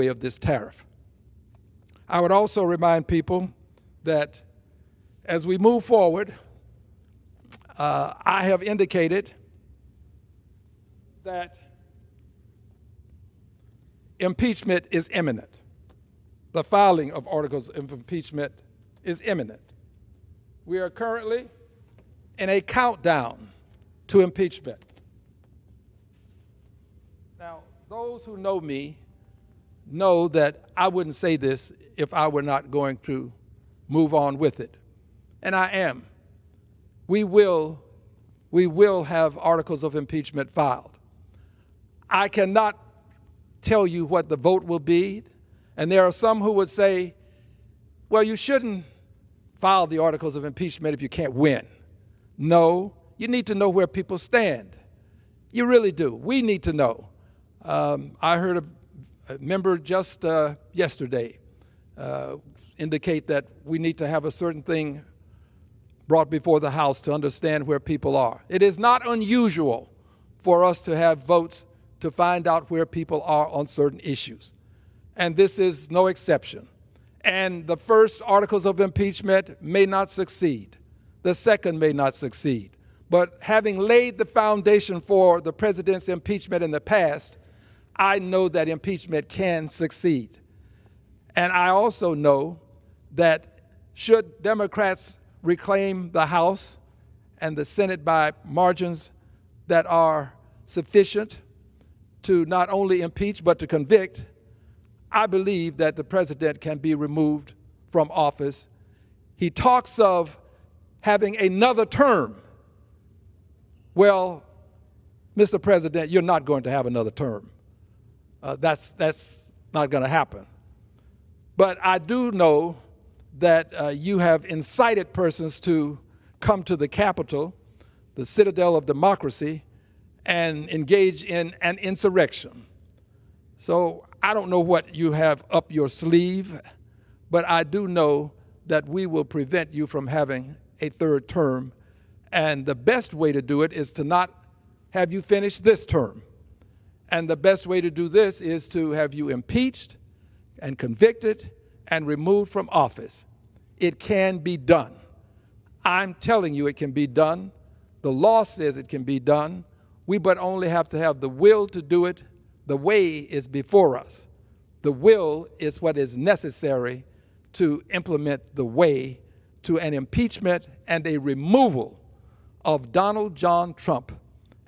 of this tariff. I would also remind people that as we move forward, I have indicated that impeachment is imminent. The filing of articles of impeachment is imminent. We are currently in a countdown to impeachment. Now, those who know me know that I wouldn't say this if I were not going to move on with it. And I am. We will have articles of impeachment filed. I cannot tell you what the vote will be. And there are some who would say, well, you shouldn't file the articles of impeachment if you can't win. No, you need to know where people stand. You really do. We need to know. I heard a member just yesterday indicate that we need to have a certain thing brought before the House to understand where people are. It is not unusual for us to have votes to find out where people are on certain issues. And this is no exception. And the first articles of impeachment may not succeed. The second may not succeed. But having laid the foundation for the president's impeachment in the past, I know that impeachment can succeed. And I also know that should Democrats reclaim the House and the Senate by margins that are sufficient to not only impeach but to convict, I believe that the president can be removed from office. He talks of having another term. Well, Mr. President, you're not going to have another term. That's not going to happen. But I do know that you have incited persons to come to the Capitol, the citadel of democracy, and engage in an insurrection. So I don't know what you have up your sleeve, but I do know that we will prevent you from having a third term. And the best way to do it is to not have you finish this term. And the best way to do this is to have you impeached and convicted and removed from office. It can be done. I'm telling you it can be done. The law says it can be done. We but only have to have the will to do it. The way is before us. The will is what is necessary to implement the way to an impeachment and a removal of Donald John Trump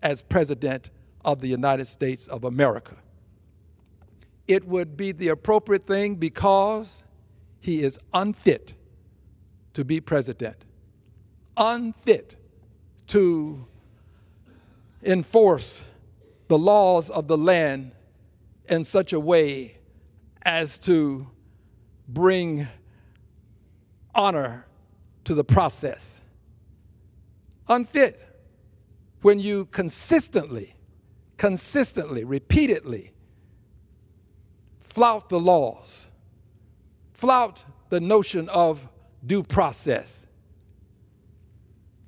as President of the United States of America. It would be the appropriate thing because he is unfit to be president, unfit to enforce the laws of the land in such a way as to bring honor to the process. Unfit when you consistently, repeatedly flout the laws, flout the notion of due process.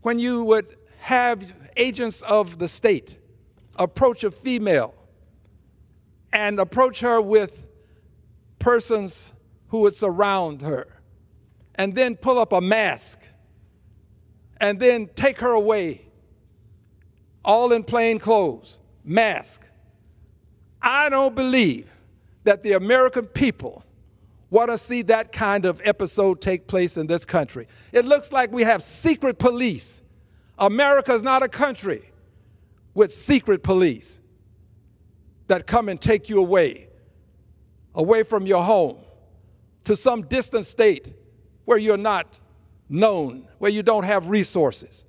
When you would have agents of the state approach a female and approach her with persons who would surround her and then pull up a mask and then take her away, all in plain clothes, mask. I don't believe that the American people want to see that kind of episode take place in this country. It looks like we have secret police. America is not a country with secret police that come and take you away from your home, to some distant state where you're not known, where you don't have resources.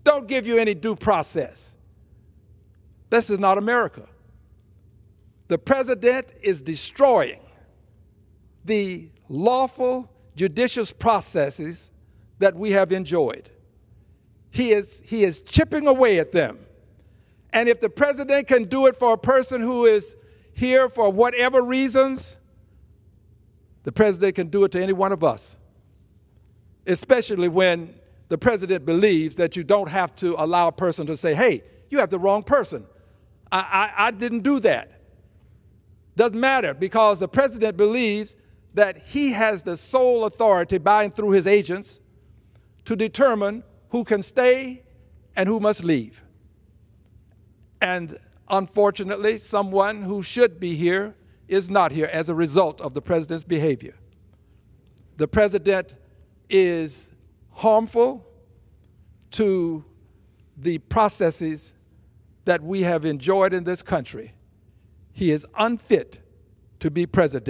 Don't give you any due process. This is not America. The president is destroying the lawful judicious processes that we have enjoyed. He is chipping away at them. And if the president can do it for a person who is here for whatever reasons, the president can do it to any one of us, especially when the president believes that you don't have to allow a person to say, hey, you have the wrong person. I didn't do that. Doesn't matter, because the president believes that he has the sole authority by and through his agents to determine who can stay and who must leave. And unfortunately, someone who should be here is not here as a result of the president's behavior. The president is harmful to the processes that we have enjoyed in this country. He is unfit to be president.